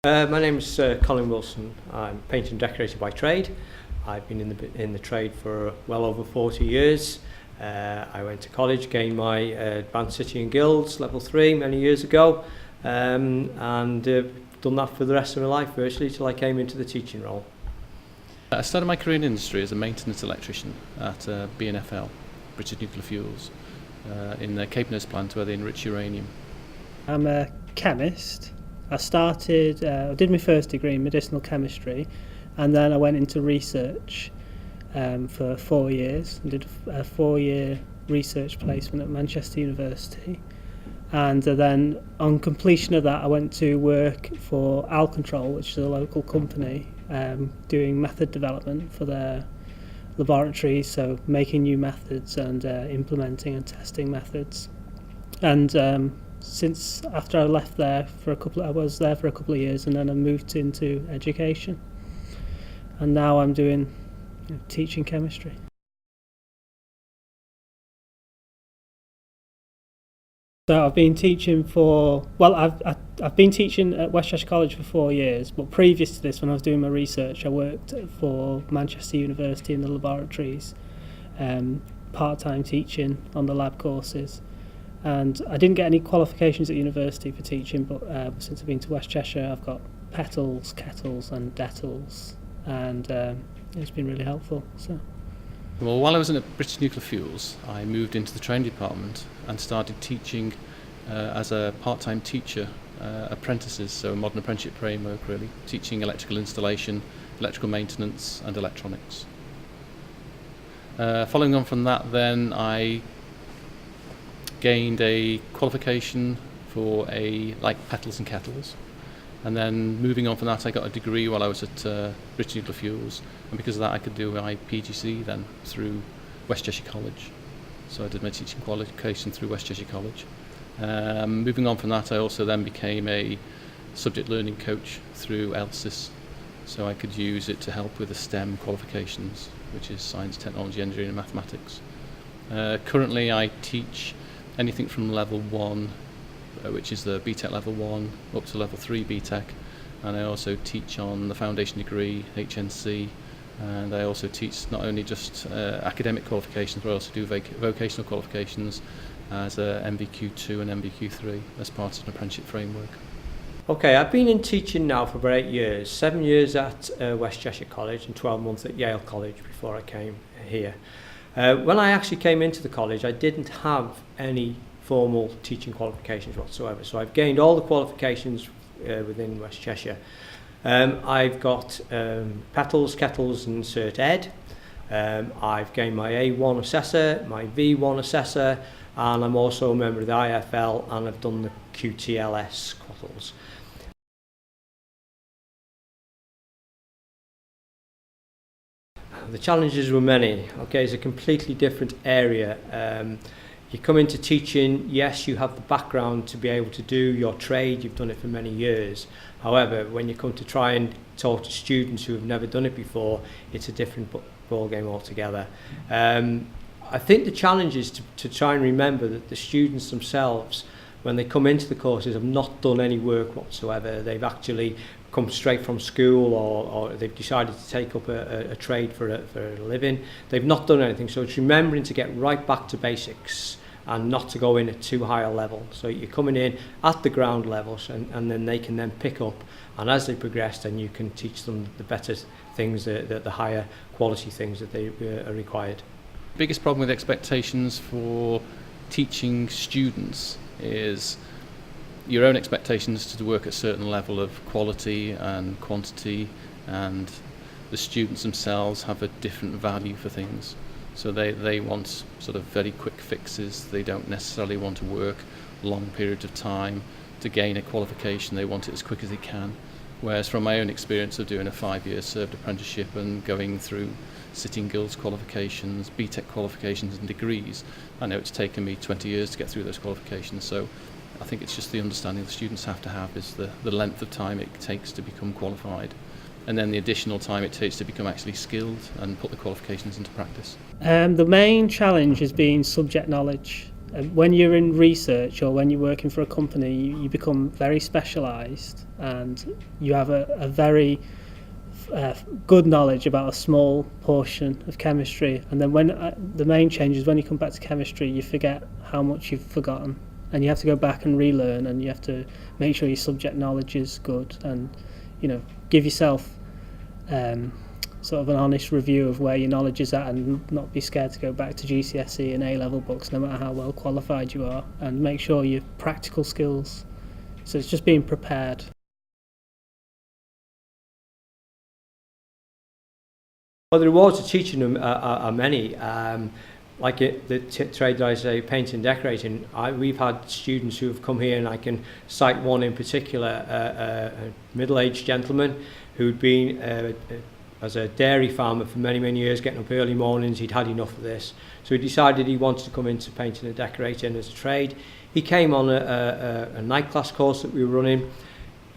My name is Colin Wilson. I'm painter and decorator by trade. I've been in the trade for well over 40 years. I went to college, gained my Advanced City and Guilds level 3 many years ago, and done that for the rest of my life virtually till I came into the teaching role. I started my career in industry as a maintenance electrician at BNFL, British Nuclear Fuels, in the Capenhurst plant where they enrich uranium. I'm a chemist. I did my first degree in medicinal chemistry, and then I went into research for 4 years and did a 4-year research placement at Manchester University. And then on completion of that, I went to work for Alcontrol, which is a local company, doing method development for their laboratories, so making new methods and implementing and testing methods. And since after I left there I was there for a couple of years, and then I moved into education, and now I'm doing teaching chemistry. So I've been teaching I've been teaching at West Cheshire College for 4 years, but previous to this, when I was doing my research, I worked for Manchester University in the laboratories, part-time teaching on the lab courses. And I didn't get any qualifications at university for teaching, but since I've been to West Cheshire, I've got petals, kettles and dettles, and it's been really helpful. So. Well, while I was in British Nuclear Fuels, I moved into the training department and started teaching as a part-time teacher, apprentices, so a modern apprenticeship framework really, teaching electrical installation, electrical maintenance and electronics. Following on from that then, I gained a qualification for petals and kettles, and then moving on from that I got a degree while I was at British Nuclear Fuels, and because of that I could do my PGC then through West Cheshire College. So I did my teaching qualification through West Cheshire College. Moving on from that I also then became a subject learning coach through ELSIS, so I could use it to help with the STEM qualifications, which is science, technology, engineering and mathematics. Currently I teach anything from level 1, which is the BTEC level 1, up to level 3 BTEC, and I also teach on the foundation degree, HNC, and I also teach not only just academic qualifications, but I also do vocational qualifications as MVQ2 and MVQ3 as part of an apprenticeship framework. Okay, I've been in teaching now for about 8 years, 7 years at West Cheshire College and 12 months at Yale College before I came here. When I actually came into the college, I didn't have any formal teaching qualifications whatsoever, so I've gained all the qualifications within West Cheshire. I've got petals, kettles and Cert Ed. I've gained my A1 assessor, my V1 assessor, and I'm also a member of the IFL, and I've done the QTLS quattles. The challenges were many. Okay, it's a completely different area. You come into teaching, yes, you have the background to be able to do your trade, you've done it for many years. However, when you come to try and talk to students who have never done it before, it's a different ball game altogether. I think the challenge is to try and remember that the students themselves, when they come into the courses, have not done any work whatsoever. They've actually come straight from school, or they've decided to take up a trade for a living. They've not done anything, so it's remembering to get right back to basics and not to go in at too high a level. So you're coming in at the ground levels, and then they can then pick up, and as they progress then you can teach them the better things, the higher quality things that they are required. Biggest problem with expectations for teaching students is your own expectations to work at a certain level of quality and quantity, and the students themselves have a different value for things. So they want sort of very quick fixes. They don't necessarily want to work long periods of time to gain a qualification. They want it as quick as they can. Whereas from my own experience of doing a 5-year served apprenticeship and going through City and Guilds qualifications, BTEC qualifications and degrees, I know it's taken me 20 years to get through those qualifications. So I think it's just the understanding the students have to have is the length of time it takes to become qualified, and then the additional time it takes to become actually skilled and put the qualifications into practice. The main challenge has been subject knowledge. When you're in research or when you're working for a company, you become very specialised, and you have a very good knowledge about a small portion of chemistry. And then when the main change is when you come back to chemistry, you forget how much you've forgotten, and you have to go back and relearn, and you have to make sure your subject knowledge is good, and give yourself sort of an honest review of where your knowledge is at, and not be scared to go back to GCSE and A-level books no matter how well qualified you are, and make sure your practical skills. So it's just being prepared. Well, the rewards of teaching them are many. The trade that I say, painting and decorating, we've had students who have come here, and I can cite one in particular, a middle-aged gentleman who'd been as a dairy farmer for many, many years, getting up early mornings. He'd had enough of this. So he decided he wanted to come into painting and decorating as a trade. He came on a night class course that we were running.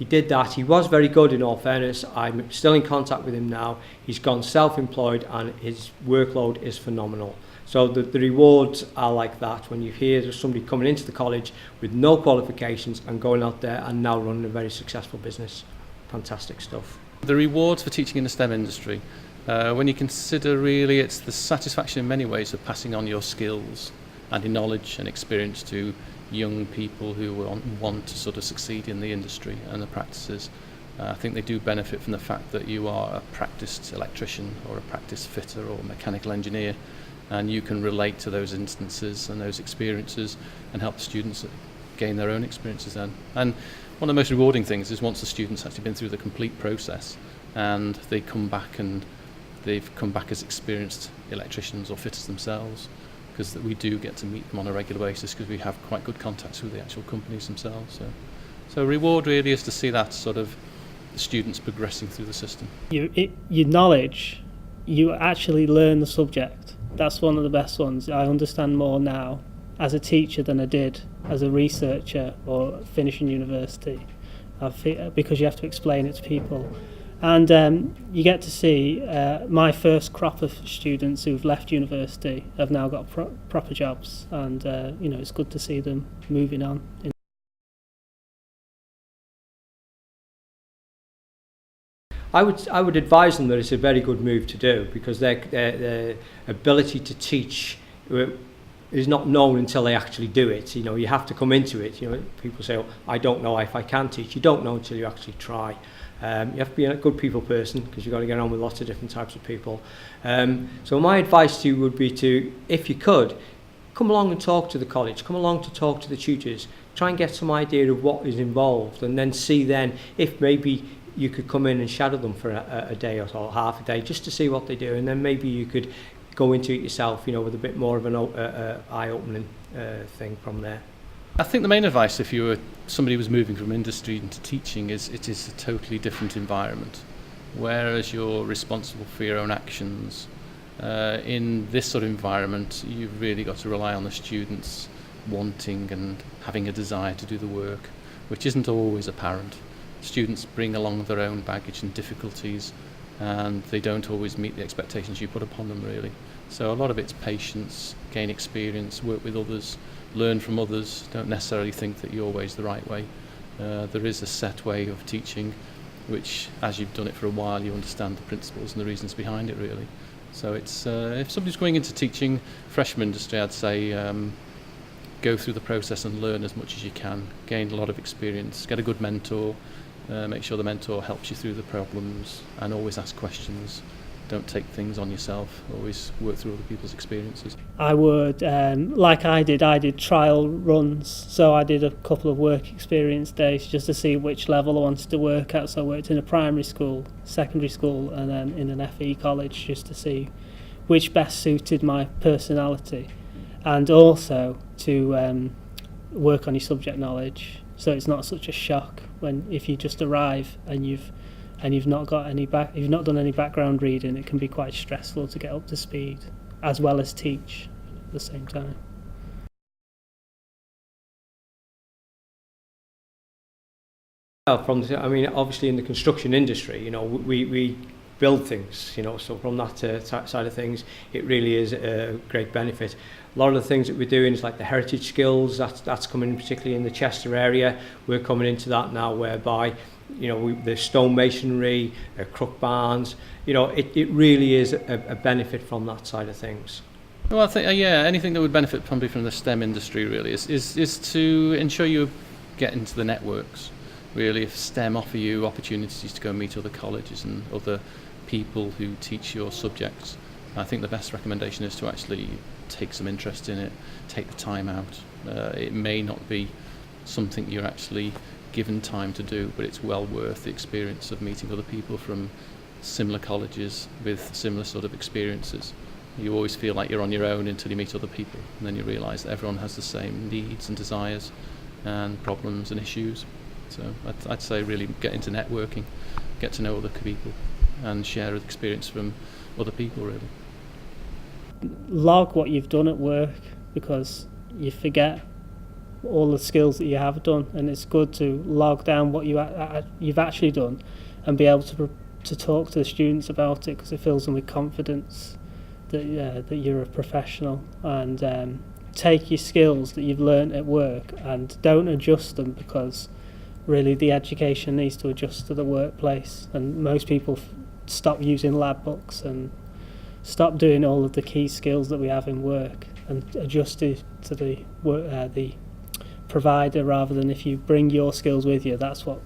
He did that. He was very good, in all fairness. I'm still in contact with him now. He's gone self-employed, and his workload is phenomenal. So the rewards are like that. When you hear there's somebody coming into the college with no qualifications and going out there and now running a very successful business. Fantastic stuff. The rewards for teaching in the STEM industry, when you consider really it's the satisfaction in many ways of passing on your skills and your knowledge and experience to young people who want to sort of succeed in the industry and the practices. I think they do benefit from the fact that you are a practiced electrician or a practiced fitter or mechanical engineer, and you can relate to those instances and those experiences and help students gain their own experiences then. And one of the most rewarding things is once the students actually been through the complete process and they come back and they've come back as experienced electricians or fitters themselves, because we do get to meet them on a regular basis because we have quite good contacts with the actual companies themselves. So reward really is to see that sort of the students progressing through the system. Your knowledge, you actually learn the subject. That's one of the best ones. I understand more now as a teacher than I did as a researcher or finishing university, because you have to explain it to people. And you get to see my first crop of students who've left university have now got proper jobs, and it's good to see them moving on. I would advise them that it's a very good move to do, because their ability to teach is not known until they actually do it. You have to come into it. People say, I don't know if I can teach. You don't know until you actually try. You have to be a good people person, because you've got to get on with lots of different types of people. So my advice to you would be to, if you could, come along and talk to the college, come along to talk to the tutors, try and get some idea of what is involved, and then see then if maybe you could come in and shadow them for a day or so, half a day, just to see what they do, and then maybe you could go into it yourself, with a bit more of an eye-opening thing from there. I think the main advice, if you were somebody who was moving from industry into teaching, is it is a totally different environment. Whereas you're responsible for your own actions, in this sort of environment, you've really got to rely on the students wanting and having a desire to do the work, which isn't always apparent. Students bring along their own baggage and difficulties, and they don't always meet the expectations you put upon them, really. So a lot of it's patience, gain experience, work with others, learn from others. Don't necessarily think that you're always the right way. There is a set way of teaching, which, as you've done it for a while, you understand the principles and the reasons behind it, really. So it's if somebody's going into teaching, fresh from industry, I'd say go through the process and learn as much as you can, gain a lot of experience, get a good mentor, make sure the mentor helps you through the problems, and always ask questions. Don't take things on yourself, always work through other people's experiences. I would, like I did trial runs, so I did a couple of work experience days just to see which level I wanted to work at. So I worked in a primary school, secondary school, and then in an FE college, just to see which best suited my personality, and also to work on your subject knowledge, so it's not such a shock if you just arrive and you've not got you've not done any background reading. It can be quite stressful to get up to speed as well as teach at the same time. Well, obviously in the construction industry, we build things, you know. So from that side of things, it really is a great benefit. A lot of the things that we're doing is like the heritage skills, that's coming particularly in the Chester area. We're coming into that now, whereby, you know, the stonemasonry, crook barns, you know, it really is a benefit from that side of things. Well, I think anything that would benefit probably from the STEM industry really is to ensure you get into the networks. Really, if STEM offer you opportunities to go meet other colleges and other people who teach your subjects, I think the best recommendation is to actually take some interest in it, take the time out. It may not be something you're actually given time to do, but it's well worth the experience of meeting other people from similar colleges with similar sort of experiences. You always feel like you're on your own until you meet other people, and then you realise that everyone has the same needs and desires and problems and issues. So I'd say really get into networking, get to know other people and share experience from other people really. Log what you've done at work, because you forget all the skills that you have done, and it's good to log down what you've actually done and be able to talk to the students about it, because it fills them with confidence that you're a professional. And take your skills that you've learnt at work and don't adjust them, because really the education needs to adjust to the workplace, and most people stop using lab books and stop doing all of the key skills that we have in work and adjust to the provider, rather than if you bring your skills with you. That's what